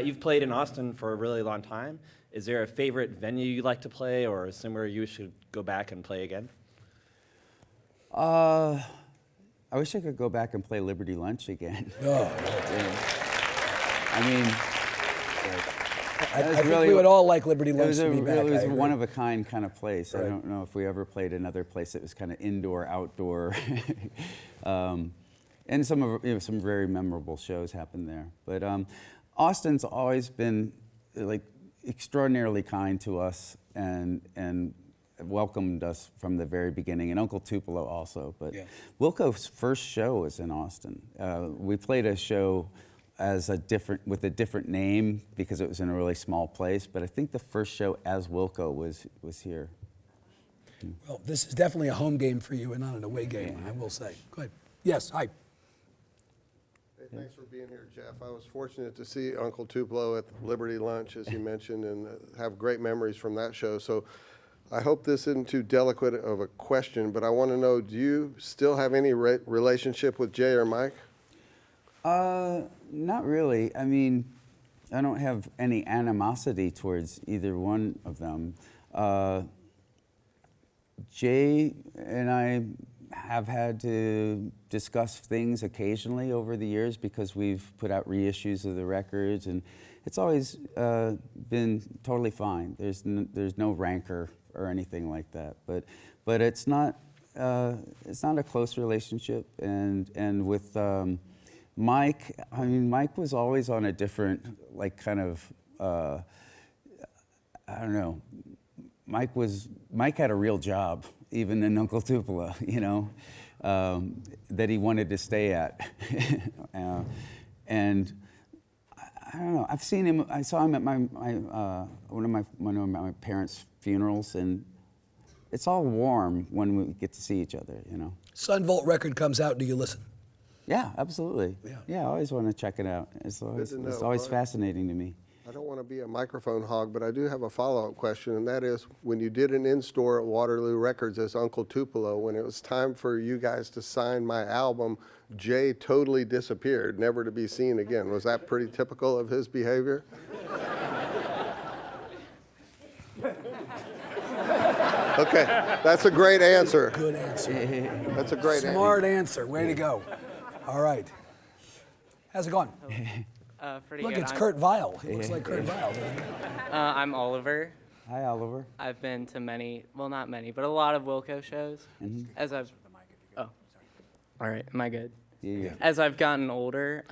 You've played in Austin for a really long time. Is there a favorite venue you like to play, or somewhere you should go back and play again? I wish I could go back and play Liberty Lunch again. Oh, I mean, I think we would all like Liberty Lunch to be back. It was I a agree. one-of-a-kind kind of place. Right. I don't know if we ever played another place that was kind of indoor, outdoor. And some very memorable shows happened there. But Austin's always been like extraordinarily kind to us and welcomed us from the very beginning, and Uncle Tupelo also. But Yeah. Wilco's first show was in Austin. We played a show with a different name because it was in a really small place. But I think the first show as Wilco was here. Well, this is definitely a home game for you and not an away game, I will say. Go ahead. Yes, hi. Hey, thanks for being here, Jeff. I was fortunate to see Uncle Tupelo at Liberty Lunch, as you mentioned, and have great memories from that show. So I hope this isn't too delicate of a question, but I want to know, do you still have any relationship with Jay or Mike? Not really. I mean, I don't have any animosity towards either one of them. Jay and I have had to discuss things occasionally over the years because we've put out reissues of the records, and it's always been totally fine. There's no rancor or anything like that. But it's not a close relationship. And with Mike, I mean, Mike was always on a different, like, kind of, I don't know. Mike had a real job, even in Uncle Tupelo, you know, that he wanted to stay at. And I don't know. I've seen him. I saw him at one of my parents' funerals, and it's all warm when we get to see each other, you know. Sunvolt record comes out. Do you listen? Yeah, absolutely. Yeah. I always want to check it out. It's always fascinating to me. I don't want to be a microphone hog, but I do have a follow-up question, and that is, when you did an in-store at Waterloo Records as Uncle Tupelo, when it was time for you guys to sign my album, Jay totally disappeared, never to be seen again. Was that pretty typical of his behavior? Okay, that's a great answer. Good answer. That's a great answer. Smart answer. Way to go. All right. How's it going? Pretty Look, good. it's Kurt Vile. He looks like Kurt Vile. doesn't he? I'm Oliver. Hi, Oliver. I've been to many, well, not many, but a lot of Wilco shows. As I've, oh, all right, am I good? Yeah. As I've gotten older,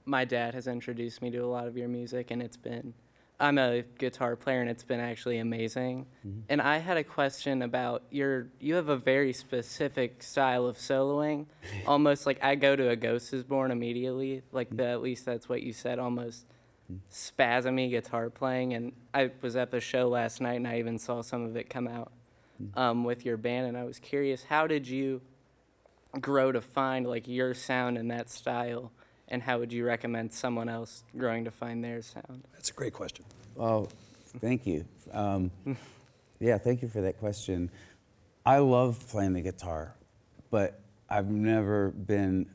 my dad has introduced me to a lot of your music, and I'm a guitar player, and it's been actually amazing. And I had a question about you have a very specific style of soloing, almost like I go to A Ghost Is Born immediately, at least that's what you said, almost spasmy guitar playing. And I was at the show last night, and I even saw some of it come out with your band, and I was curious, how did you grow to find like your sound in that style? And how would you recommend someone else growing to find their sound? That's a great question. Oh, thank you. Yeah, thank you for that question. I love playing the guitar, but I've never been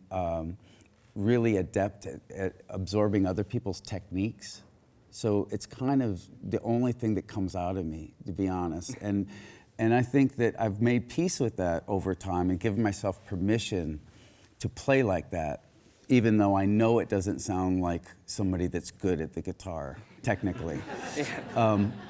really adept at absorbing other people's techniques. So it's kind of the only thing that comes out of me, to be honest. And I think that I've made peace with that over time and given myself permission to play like that, even though I know it doesn't sound like somebody that's good at the guitar, technically.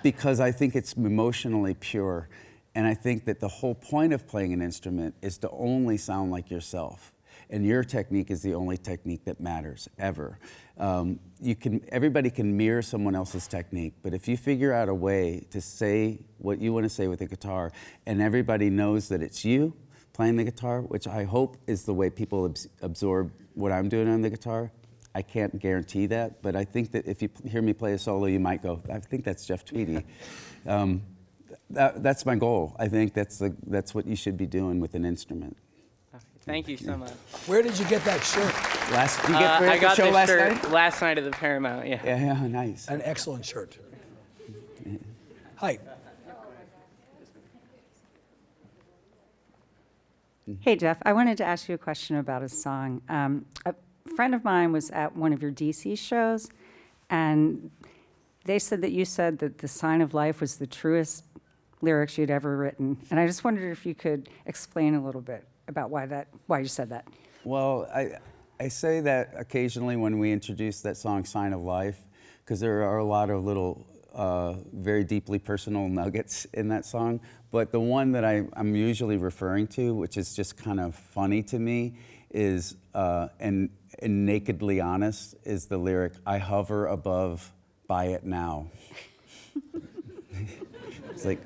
Because I think it's emotionally pure. And I think that the whole point of playing an instrument is to only sound like yourself. And your technique is the only technique that matters, ever. Everybody can mirror someone else's technique, but if you figure out a way to say what you want to say with the guitar, and everybody knows that it's you playing the guitar, which I hope is the way people absorb what I'm doing on the guitar. I can't guarantee that, but I think that if you hear me play a solo, you might go, I think that's Jeff Tweedy. That's my goal. I think that's what you should be doing with an instrument. Okay, thank you so much. Where did you get that shirt? Did you get I got the show this last shirt night? last night at the Paramount, yeah. Yeah, nice. An excellent shirt. Hi. Hey, Jeff, I wanted to ask you a question about a song. A friend of mine was at one of your DC shows, and they said that you said that The Sign of Life was the truest lyrics you'd ever written. And I just wondered if you could explain a little bit about why you said that. Well, I say that occasionally when we introduce that song, Sign of Life, because there are a lot of little very deeply personal nuggets in that song. But the one that I'm usually referring to, which is just kind of funny to me, is, and nakedly honest, is the lyric, I hover above, buy it now. It's like,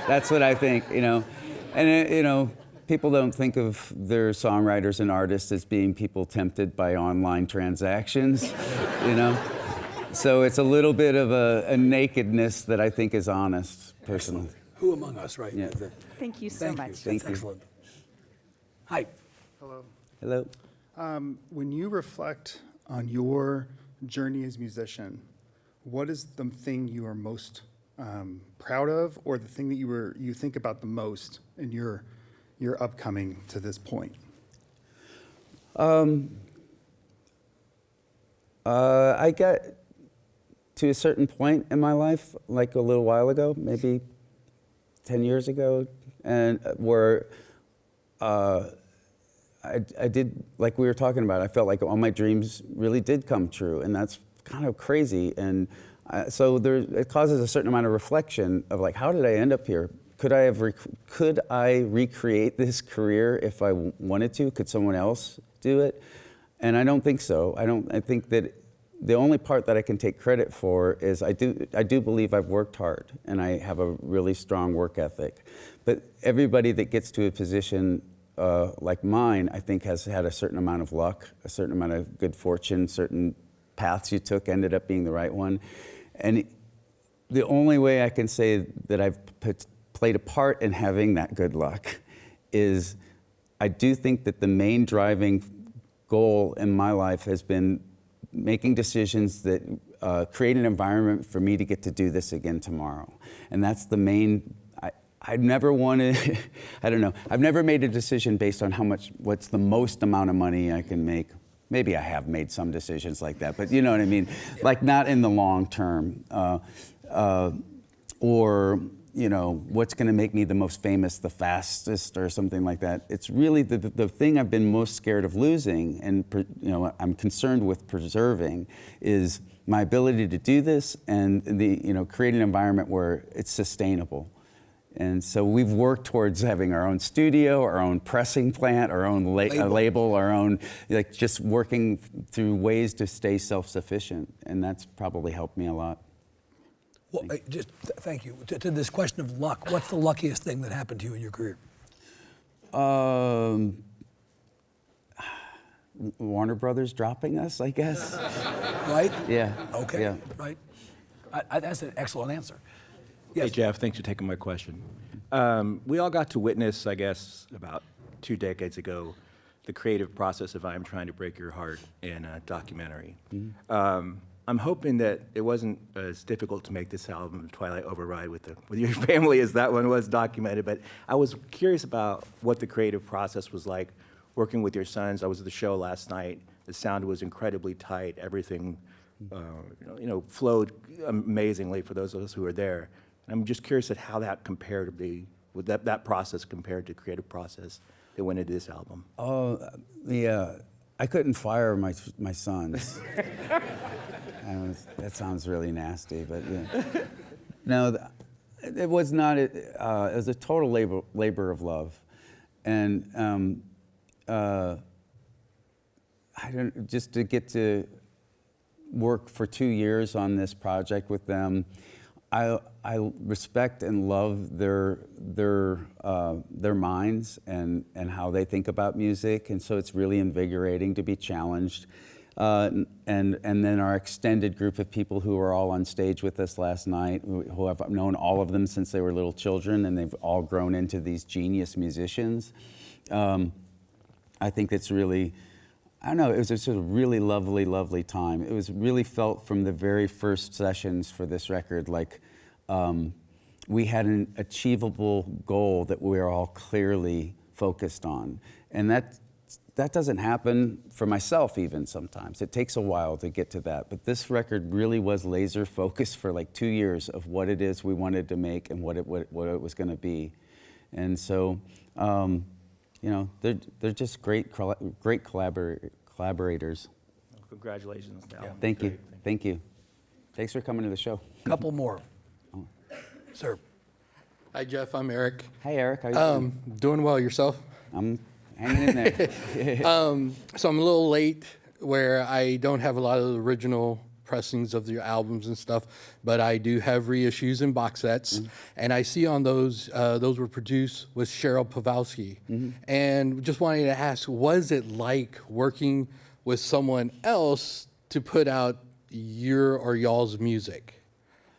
that's what I think, you know. And, you know, people don't think of their songwriters and artists as being people tempted by online transactions, you know. So it's a little bit of a nakedness that I think is honest, personally. Who among us, right? Yeah. Thank you so Thank much. you. Thank That's you. excellent. Hi. Hello. Hello? When you reflect on your journey as a musician, what is the thing you are most proud of, or the thing that you think about the most in your upcoming to this point? I got to a certain point in my life, like a little while ago, maybe 10 years ago, and where I did, like we were talking about, I felt like all my dreams really did come true, and that's kind of crazy. And so it causes a certain amount of reflection of like, how did I end up here? Could I recreate this career if I wanted to? Could someone else do it? And I don't think so. I think that the only part that I can take credit for is I do believe I've worked hard and I have a really strong work ethic. But everybody that gets to a position like mine, I think has had a certain amount of luck, a certain amount of good fortune, certain paths you took ended up being the right one. And the only way I can say that I've played a part in having that good luck is I do think that the main driving goal in my life has been making decisions that create an environment for me to get to do this again tomorrow. And that's the main, I never wanted, I don't know, I've never made a decision based on what's the most amount of money I can make. Maybe I have made some decisions like that, but you know what I mean? Like not in the long term. Or, you know, what's gonna make me the most famous, the fastest, or something like that. It's really the thing I've been most scared of losing, and you know, I'm concerned with preserving, is my ability to do this and create an environment where it's sustainable. And so we've worked towards having our own studio, our own pressing plant, our own label, our own, like just working through ways to stay self-sufficient. And that's probably helped me a lot. Well, thank you. To this question of luck, what's the luckiest thing that happened to you in your career? Warner Brothers dropping us, I guess. Right? Yeah. Okay. Yeah. Right. That's an excellent answer. Hey, Yes. Jeff, thanks for taking my question. We all got to witness, I guess, about 2 decades ago, the creative process of I'm Trying to Break Your Heart in a documentary. I'm hoping that it wasn't as difficult to make this album, Twilight Override, with your family as that one was documented, but I was curious about what the creative process was like working with your sons. I was at the show last night. The sound was incredibly tight. Everything flowed amazingly for those of us who were there. I'm just curious at how that compared to that process compared to creative process that went into this album. Oh, yeah. I couldn't fire my sons. That sounds really nasty, but yeah. No, it was not. It was a total labor of love, and just to get to work for 2 years on this project with them. I respect and love their minds and how they think about music, and so it's really invigorating to be challenged. And then our extended group of people who were all on stage with us last night, who I've known all of them since they were little children, and they've all grown into these genius musicians. I think it's really, I don't know, it was just a really lovely, lovely time. It was really felt from the very first sessions for this record like we had an achievable goal that we were all clearly focused on. And that that doesn't happen for myself even sometimes. It takes a while to get to that. But this record really was laser focused for like 2 years of what it is we wanted to make and what it was going to be. And so, you know, they're just great collaborators. Congratulations, Dal. Thank you. Great. Thank you. Thanks for coming to the show. Couple more. Sir. Hi, Jeff. I'm Eric. Hi, Eric. How you doing? Doing well. Yourself? I'm hanging in there. So I'm a little late where I don't have a lot of the original pressings of your albums and stuff, but I do have reissues and box sets. And I see on those were produced with Cheryl Pawlowski. And just wanted to ask, what is it like working with someone else to put out your or y'all's music?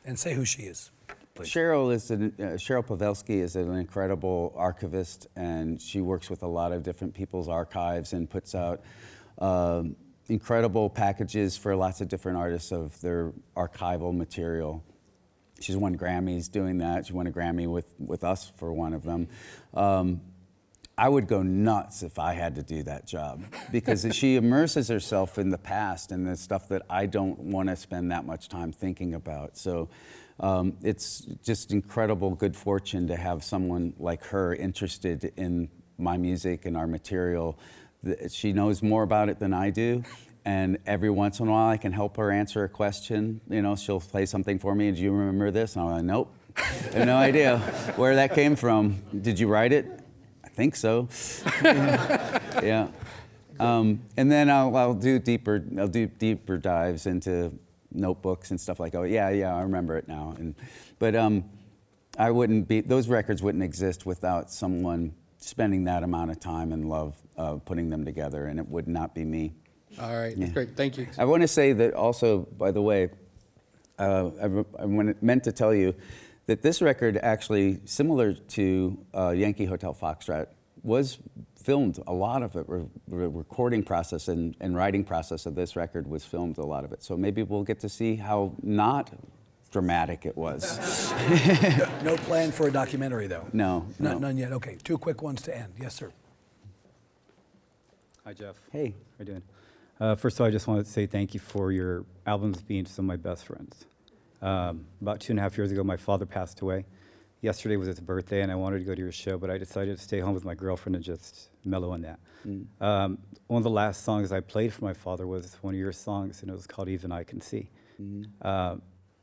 And say who she is, please. Cheryl Pawlowski is an incredible archivist, and she works with a lot of different people's archives and puts out incredible packages for lots of different artists of their archival material. She's won Grammys doing that. She won a Grammy with us for one of them. I would go nuts if I had to do that job because she immerses herself in the past and the stuff that I don't want to spend that much time thinking about. So it's just incredible good fortune to have someone like her interested in my music and our material. She knows more about it than I do. And every once in a while I can help her answer a question. You know, she'll play something for me. Do you remember this? And I'm like, nope. I have no idea where that came from. Did you write it? I think so. Yeah. And then I'll do deeper dives into notebooks and stuff like, oh yeah, I remember it now. But those records wouldn't exist without someone spending that amount of time and love putting them together, and it would not be me. All right, that's great. Thank you. I want to say that also, by the way, I meant to tell you that this record actually, similar to Yankee Hotel Foxtrot, was filmed. A lot of it, the recording process and writing process of this record was filmed, a lot of it. So maybe we'll get to see how not dramatic it was. No plan for a documentary, though? No. None yet. Okay, 2 quick ones to end. Yes, sir. Hi, Jeff. Hey. How you doing? First of all, I just wanted to say thank you for your albums being some of my best friends. About 2.5 years ago, my father passed away. Yesterday was his birthday, and I wanted to go to your show, but I decided to stay home with my girlfriend and just mellow on that. One of the last songs I played for my father was one of your songs, and it was called Even I Can See.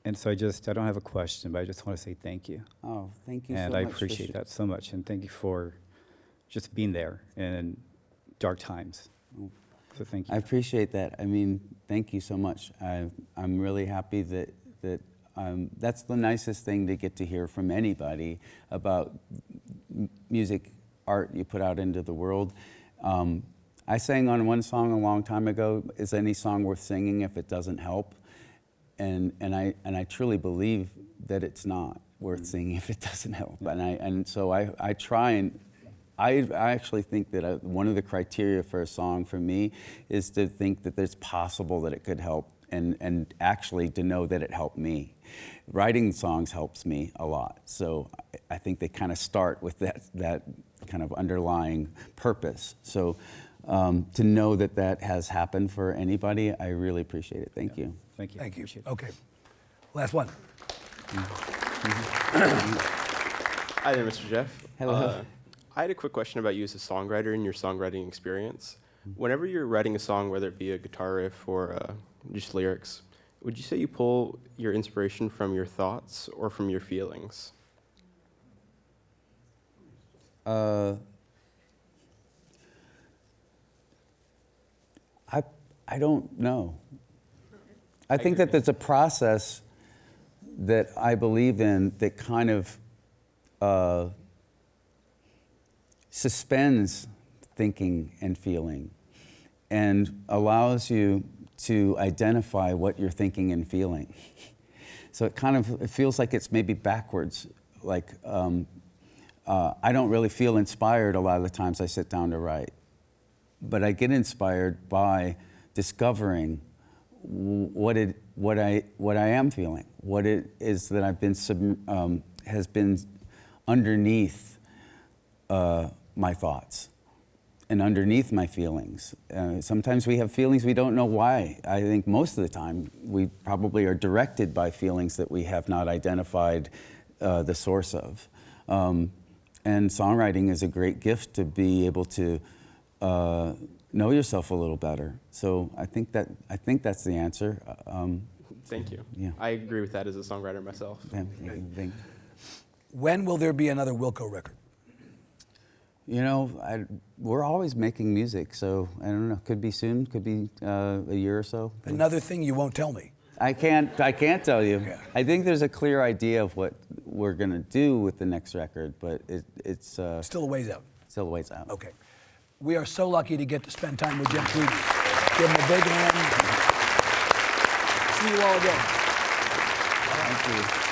And so I don't have a question, but I just want to say thank you. Oh, thank you so much. And I appreciate that so much, and thank you for just being there in dark times. So thank you. I appreciate that. I mean, thank you so much. I'm really happy that that's the nicest thing to get to hear from anybody about music, art you put out into the world. I sang on one song a long time ago, is any song worth singing if it doesn't help? And I truly believe that it's not worth singing if it doesn't help. And so I try and I actually think that one of the criteria for a song for me is to think that it's possible that it could help and actually to know that it helped me. Writing songs helps me a lot. So I think they kind of start with that kind of underlying purpose. So to know that has happened for anybody, I really appreciate it. Thank you. Thank you. Thank you. Appreciate it. Okay. Last one. Hi there, Mr. Jeff. Hello. I had a quick question about you as a songwriter and your songwriting experience. Whenever you're writing a song, whether it be a guitar riff or just lyrics, would you say you pull your inspiration from your thoughts or from your feelings? I don't know. I think that there's a process that I believe in that kind of suspends thinking and feeling and allows you to identify what you're thinking and feeling. So it feels like it's maybe backwards. Like I don't really feel inspired a lot of the times I sit down to write, but I get inspired by discovering what I am feeling, what it is that I've been has been underneath my thoughts, and underneath my feelings. Sometimes we have feelings we don't know why. I think most of the time we probably are directed by feelings that we have not identified the source of. And songwriting is a great gift to be able to know yourself a little better. So I think that's the answer. Thank you. Yeah. I agree with that as a songwriter myself. When will there be another Wilco record? You know, we're always making music, so I don't know. Could be soon. Could be a year or so. Another thing you won't tell me. I can't tell you. Yeah. I think there's a clear idea of what we're gonna do with the next record, but it's Still a ways out. still a ways out. Okay. We are so lucky to get to spend time with Jim Tweedy. Give him a big hand. See you all again. Thank you.